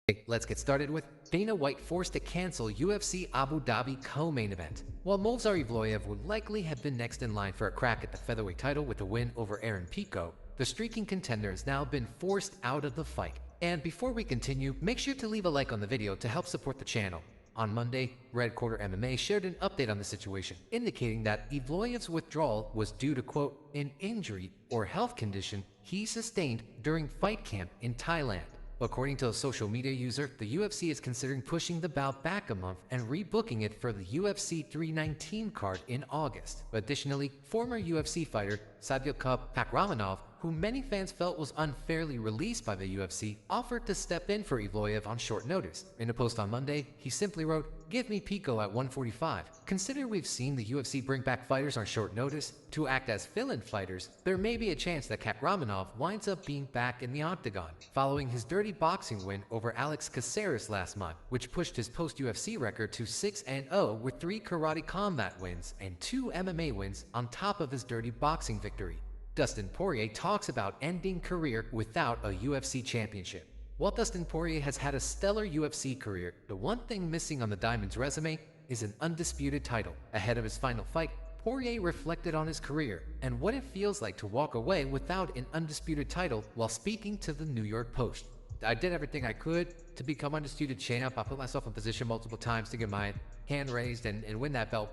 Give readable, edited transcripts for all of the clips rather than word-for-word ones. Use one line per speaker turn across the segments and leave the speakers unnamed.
Okay, let's get started with Dana White forced to cancel UFC Abu Dhabi co-main event. While Movsar Evloev would likely have been next in line for a crack at the featherweight title with a win over Aaron Pico, the streaking contender has now been forced out of the fight. And before we continue, make sure to leave a like on the video to help support the channel. On Monday, Red Quarter MMA shared an update on the situation, indicating that Evloev's withdrawal was due to, quote, an injury or health condition he sustained during fight camp in Thailand. According to a social media user, the UFC is considering pushing the bout back a month and rebooking it for the UFC 319 card in August. Additionally, former UFC fighter Sadyokub Pakramanov, who many fans felt was unfairly released by the UFC, offered to step in for Evloev on short notice. In a post on Monday, he simply wrote, "Give me Pico at 145. Consider we've seen the UFC bring back fighters on short notice to act as fill-in fighters. There may be a chance that Kakramanov winds up being back in the octagon." Following his dirty boxing win over Alex Caceres last month, which pushed his post-UFC record to 6-0 with 3 karate combat wins and 2 MMA wins on top of his dirty boxing victory. Dustin Poirier talks about ending career without a UFC championship. While Dustin Poirier has had a stellar UFC career, the one thing missing on the Diamond's resume is an undisputed title. Ahead of his final fight, Poirier reflected on his career and what it feels like to walk away without an undisputed title while speaking to the New York Post. "I did everything I could to become undisputed champ. I put myself in position multiple times to get my hand raised and win that belt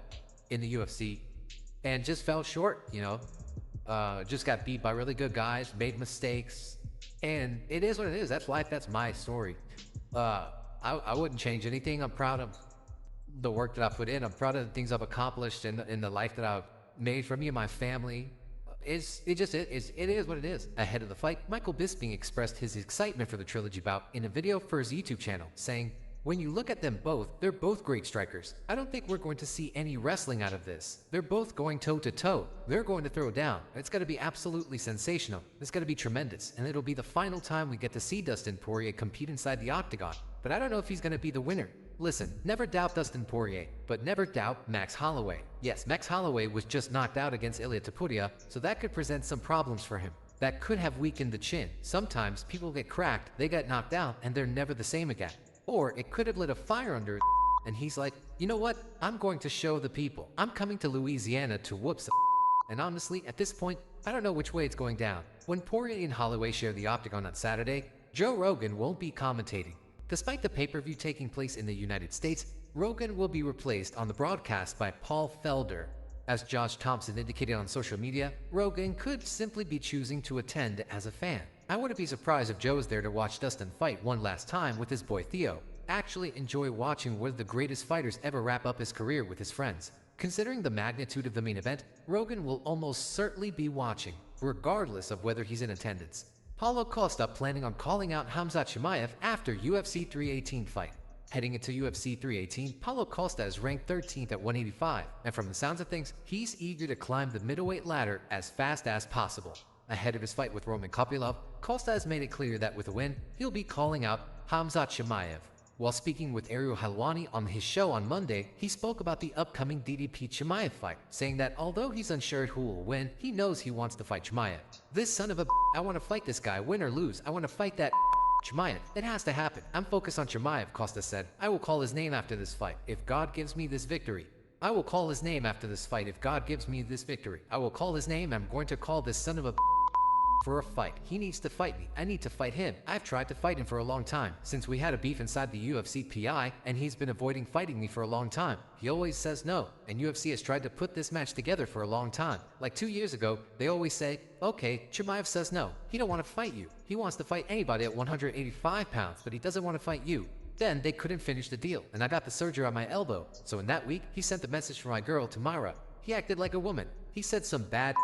in the UFC, and just fell short, just got beat by really good guys, made mistakes, and it is what it is. That's life. That's my story. I wouldn't change anything. I'm proud of the work that I put in. I'm proud of the things I've accomplished in the life that I've made for me and my family. It is what it is." Ahead of the fight, Michael Bisping expressed his excitement for the trilogy bout in a video for his YouTube channel, saying, "When you look at them both, they're both great strikers. I don't think we're going to see any wrestling out of this. They're both going toe-to-toe. They're going to throw down. It's going to be absolutely sensational. It's going to be tremendous, and it'll be the final time we get to see Dustin Poirier compete inside the octagon. But I don't know if he's going to be the winner." Listen, never doubt Dustin Poirier, but never doubt Max Holloway. Yes, Max Holloway was just knocked out against Ilia Topuria, so that could present some problems for him. That could have weakened the chin. Sometimes people get cracked, they get knocked out, and they're never the same again. Or it could have lit a fire under his and he's like, "You know what? I'm going to show the people. I'm coming to Louisiana to whoop some." And honestly, at this point, I don't know which way it's going down. When Poirier and Holloway share the octagon on Saturday, Joe Rogan won't be commentating. Despite the pay-per-view taking place in the United States, Rogan will be replaced on the broadcast by Paul Felder. As Josh Thompson indicated on social media, Rogan could simply be choosing to attend as a fan. "I wouldn't be surprised if Joe is there to watch Dustin fight one last time with his boy Theo. Actually enjoy watching one of the greatest fighters ever wrap up his career with his friends." Considering the magnitude of the main event, Rogan will almost certainly be watching, regardless of whether he's in attendance. Paulo Costa planning on calling out Khamzat Chimaev after UFC 318 fight. Heading into UFC 318, Paulo Costa is ranked 13th at 185, and from the sounds of things, he's eager to climb the middleweight ladder as fast as possible. Ahead of his fight with Roman Kopylov, Costa has made it clear that with a win, he'll be calling out Khamzat Chimaev. While speaking with Ariel Helwani on his show on Monday, he spoke about the upcoming DDP Chimaev fight, saying that although he's unsure who will win, he knows he wants to fight Chimaev. "This son of a I want to fight this guy, win or lose. I want to fight that Chimaev. It has to happen. I'm focused on Chimaev," Costa said. "I will call his name after this fight if God gives me this victory. I will call his name after this fight if God gives me this victory. I will call his name. I'm going to call this son of a for a fight. He needs to fight me. I need to fight him. I've tried to fight him for a long time, since we had a beef inside the UFC PI, and he's been avoiding fighting me for a long time. He always says no, and UFC has tried to put this match together for a long time. Like 2 years ago, they always say, okay, Chimaev says no. He don't want to fight you. He wants to fight anybody at 185 pounds, but he doesn't want to fight you. Then they couldn't finish the deal, and I got the surgery on my elbow. So in that week, he sent the message for my girl, Tamara. He acted like a woman. He said some bad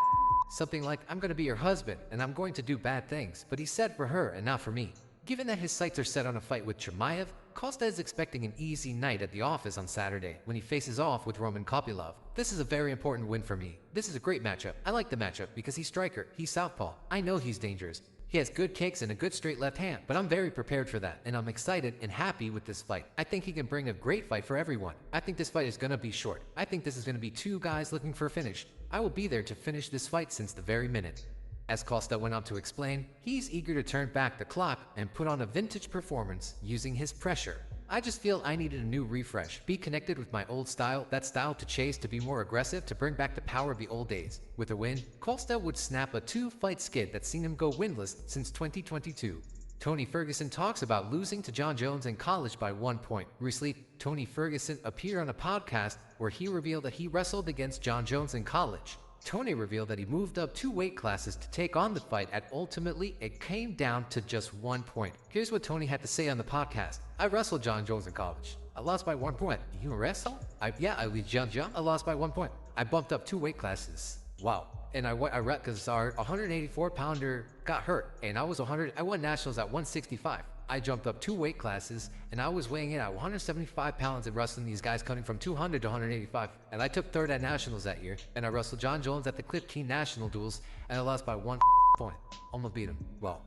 something like, I'm going to be your husband, and I'm going to do bad things, but he said for her and not for me." Given that his sights are set on a fight with Chimaev, Costa is expecting an easy night at the office on Saturday when he faces off with Roman Kopylov. "This is a very important win for me. This is a great matchup. I like the matchup because he's striker, he's southpaw. I know he's dangerous. He has good kicks and a good straight left hand, but I'm very prepared for that, and I'm excited and happy with this fight. I think he can bring a great fight for everyone. I think this fight is going to be short. I think this is going to be 2 guys looking for a finish. I will be there to finish this fight since the very minute." As Costa went on to explain, he's eager to turn back the clock and put on a vintage performance using his pressure. I just feel I needed a new refresh, be connected with my old style, that style to chase, to be more aggressive, to bring back the power of the old days. With a win, Costa would snap a 2-fight skid that's seen him go winless since 2022. Tony Ferguson talks about losing to Jon Jones in college by 1 point. Recently, Tony Ferguson appeared on a podcast where he revealed that he wrestled against Jon Jones in college. Tony revealed that he moved up 2 weight classes to take on the fight, and ultimately it came down to just 1 point. Here's what Tony had to say on the podcast. I wrestled Jon Jones in college. I lost by 1 point. You wrestle? I beat Jon Jones. I lost by 1 point. I bumped up 2 weight classes. Wow. And I read because our 184 pounder got hurt, and I won nationals at 165. I jumped up 2 weight classes, and I was weighing in at 175 pounds and wrestling these guys coming from 200 to 185. And I took 3rd at nationals that year, and I wrestled Jon Jones at the Clip Key National Duels, and I lost by 1 point. Almost beat him. Well,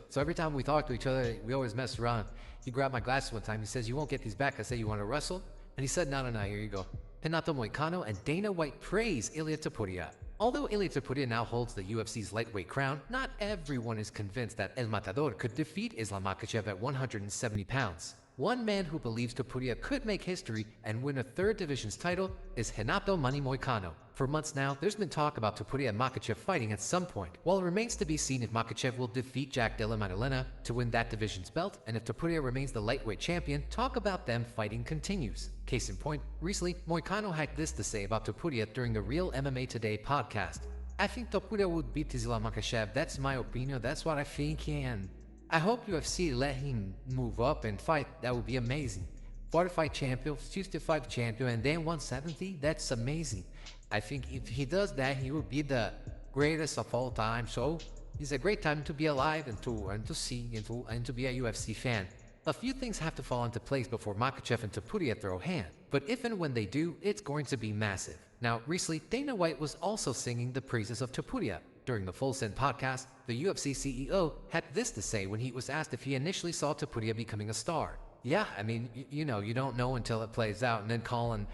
so every time we talk to each other, we always mess around. He grabbed my glasses one time. He says, "You won't get these back." I said, "You want to wrestle?" And he said, No, here you go. Renato Moicano and Dana White praise Ilia Topuria. Although Ilia Topuria now holds the UFC's lightweight crown, not everyone is convinced that El Matador could defeat Islam Makhachev at 170 pounds. One man who believes Topuria could make history and win a 3rd division's title is Renato Money Moicano. For months now, there's been talk about Topuria and Makhachev fighting at some point. While it remains to be seen if Makhachev will defeat Jack Della Maddalena to win that division's belt, and if Topuria remains the lightweight champion, talk about them fighting continues. Case in point, recently, Moicano had this to say about Topuria during the Real MMA Today podcast. "I think Topuria would beat Islam Makhachev. That's my opinion. That's what I think, and I hope UFC let him move up and fight. That would be amazing. 45 champion, 65 champion, and then 170. That's amazing. I think if he does that, he will be the greatest of all time. So it's a great time to be alive and to see and to be a UFC fan." A few things have to fall into place before Makhachev and Topuria throw a hand, but if and when they do, it's going to be massive. Now, recently, Dana White was also singing the praises of Topuria. During the Full Send podcast, the UFC CEO had this to say when he was asked if he initially saw Topuria becoming a star. "Yeah, I mean, you don't know until it plays out, and then calling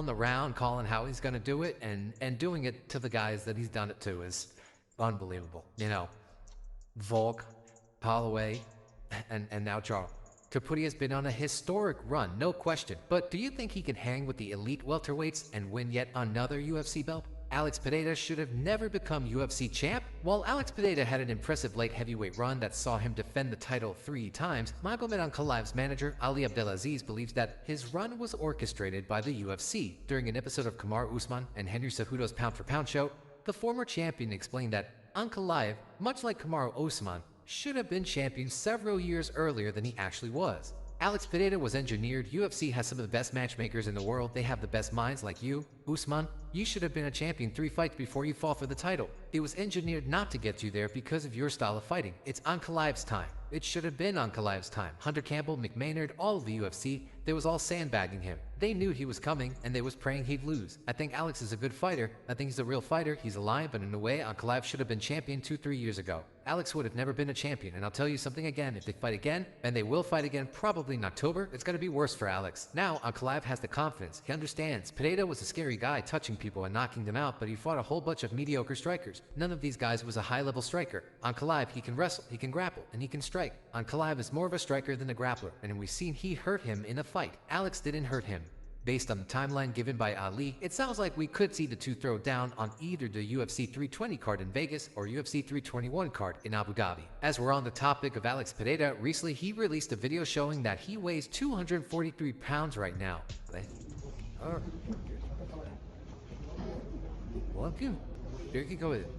around, calling how he's going to do it, and doing it to the guys that he's done it to is unbelievable. Volk, Holloway, and now Charles. Topuria's been on a historic run, no question, but do you think he can hang with the elite welterweights and win yet another UFC belt? Alex Pereira should have never become UFC champ. While Alex Pereira had an impressive light heavyweight run that saw him defend the title 3 times, Magomed Ankalaev's manager Ali Abdelaziz believes that his run was orchestrated by the UFC. During an episode of Kamaru Usman and Henry Cejudo's Pound for Pound show, the former champion explained that Ankalaev, much like Kamaru Usman, should have been champion several years earlier than he actually was. Alex Pereira was engineered. UFC has some of the best matchmakers in the world. They have the best minds like you, Usman. You should have been a champion 3 fights before you fought for the title. It was engineered not to get you there because of your style of fighting. It's Ankalaev's time. It should have been Ankalaev's time. Hunter Campbell, McMaynard, all of the UFC, they was all sandbagging him. They knew he was coming, and they was praying he'd lose. I think Alex is a good fighter. I think he's a real fighter. He's alive, but in a way, Ankalaev should have been champion 2-3 years ago. Alex would have never been a champion, and I'll tell you something again, if they fight again, and they will fight again probably in October, it's gonna be worse for Alex. Now, Ankalaev has the confidence. He understands. Pereira was a scary guy touching people and knocking them out, but he fought a whole bunch of mediocre strikers. None of these guys was a high-level striker. Ankalaev, he can wrestle, he can grapple, and he can strike. Ankalaev is more of a striker than a grappler, and we've seen he hurt him in a fight. Alex didn't hurt him. Based on the timeline given by Ali, it sounds like we could see the two throw down on either the UFC 320 card in Vegas or UFC 321 card in Abu Dhabi. As we're on the topic of Alex Pereira, recently he released a video showing that he weighs 243 pounds right now. Well, you can go with it.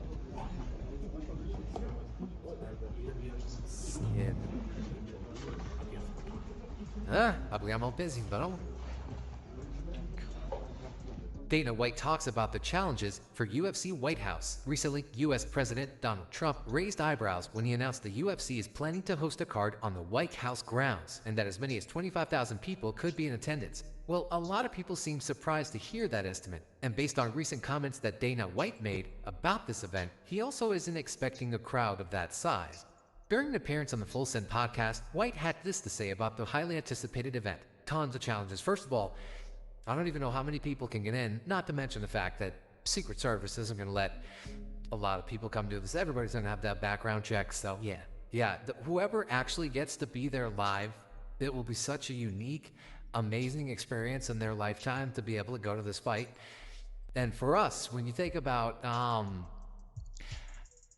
Abbiamo busy, but Dana White talks about the challenges for UFC White House. Recently, U.S. President Donald Trump raised eyebrows when he announced the UFC is planning to host a card on the White House grounds, and that as many as 25,000 people could be in attendance. Well, a lot of people seem surprised to hear that estimate, and based on recent comments that Dana White made about this event, he also isn't expecting a crowd of that size. During an appearance on the Full Send podcast, White had this to say about the highly anticipated event. Tons of challenges. First of all, I don't even know how many people can get in, not to mention the fact that Secret Service isn't going to let a lot of people come do this. Everybody's going to have that background check. So whoever actually gets to be there live, it will be such a unique, amazing experience in their lifetime to be able to go to this fight. And for us, when you think about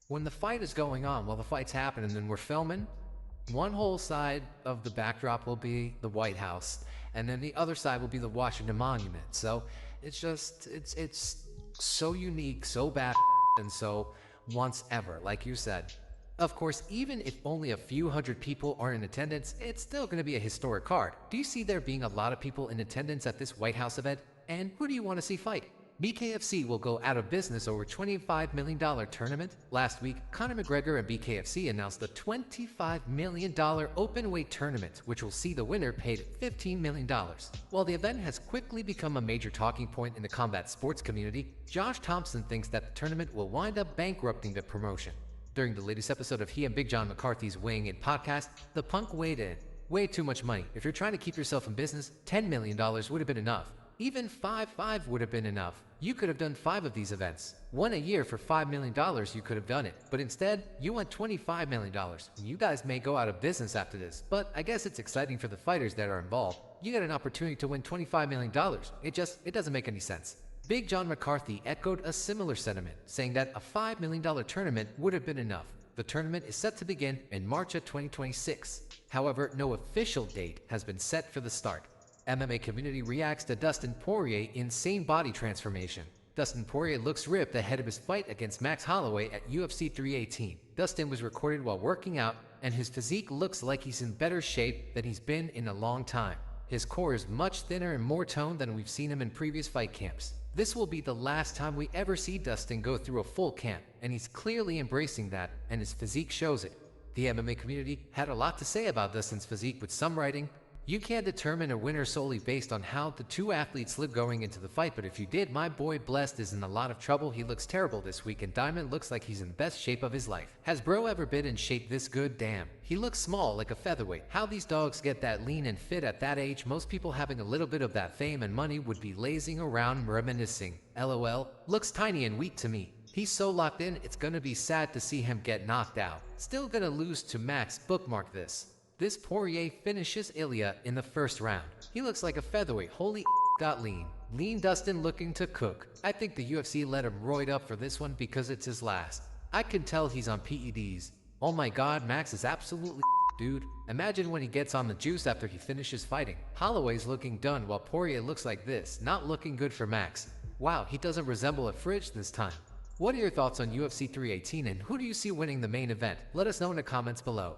when the fight is going on, while the fight's happening and we're filming, one whole side of the backdrop will be the White House, and then the other side will be the Washington Monument. So it's so unique, so bad, and so once ever, like you said. Of course, even if only a few hundred people are in attendance, it's still going to be a historic card. Do you see there being a lot of people in attendance at this White House event? And who do you want to see fight? BKFC will go out of business over $25 million tournament. Last week, Conor McGregor and BKFC announced the $25 million open weight tournament, which will see the winner paid $15 million. While the event has quickly become a major talking point in the combat sports community, Josh Thompson thinks that the tournament will wind up bankrupting the promotion. During the latest episode of he and Big John McCarthy's Weighing In podcast, the Punk weighed in. Way too much money. If you're trying to keep yourself in business, $10 million would have been enough. Even five would have been enough. You could have done 5 of these events. One a year for $5 million, you could have done it. But instead, you want $25 million. You guys may go out of business after this, but I guess it's exciting for the fighters that are involved. You get an opportunity to win $25 million. It doesn't make any sense. Big John McCarthy echoed a similar sentiment, saying that a $5 million tournament would have been enough. The tournament is set to begin in March of 2026. However, no official date has been set for the start. MMA community reacts to Dustin Poirier's insane body transformation. Dustin Poirier looks ripped ahead of his fight against Max Holloway at UFC 318. Dustin was recorded while working out, and his physique looks like he's in better shape than he's been in a long time. His core is much thinner and more toned than we've seen him in previous fight camps. This will be the last time we ever see Dustin go through a full camp, and he's clearly embracing that, and his physique shows it. The MMA community had a lot to say about Dustin's physique, with some writing, "You can't determine a winner solely based on how the two athletes look going into the fight, but if you did, my boy Blessed is in a lot of trouble. He looks terrible this week, and Diamond looks like he's in the best shape of his life. Has bro ever been in shape this good? Damn. He looks small, like a featherweight. How these dogs get that lean and fit at that age? Most people having a little bit of that fame and money would be lazing around reminiscing. LOL. Looks tiny and weak to me. He's so locked in, it's gonna be sad to see him get knocked out. Still gonna lose to Max. Bookmark this. This Poirier finishes Ilya in the first round. He looks like a featherweight. Holy got lean. Lean Dustin looking to cook. I think the UFC let him roid up for this one because it's his last. I can tell he's on PEDs. Oh my god, Max is absolutely dude. Imagine when he gets on the juice after he finishes fighting. Holloway's looking done while Poirier looks like this. Not looking good for Max. Wow, he doesn't resemble a fridge this time. What are your thoughts on UFC 318 and who do you see winning the main event? Let us know in the comments below.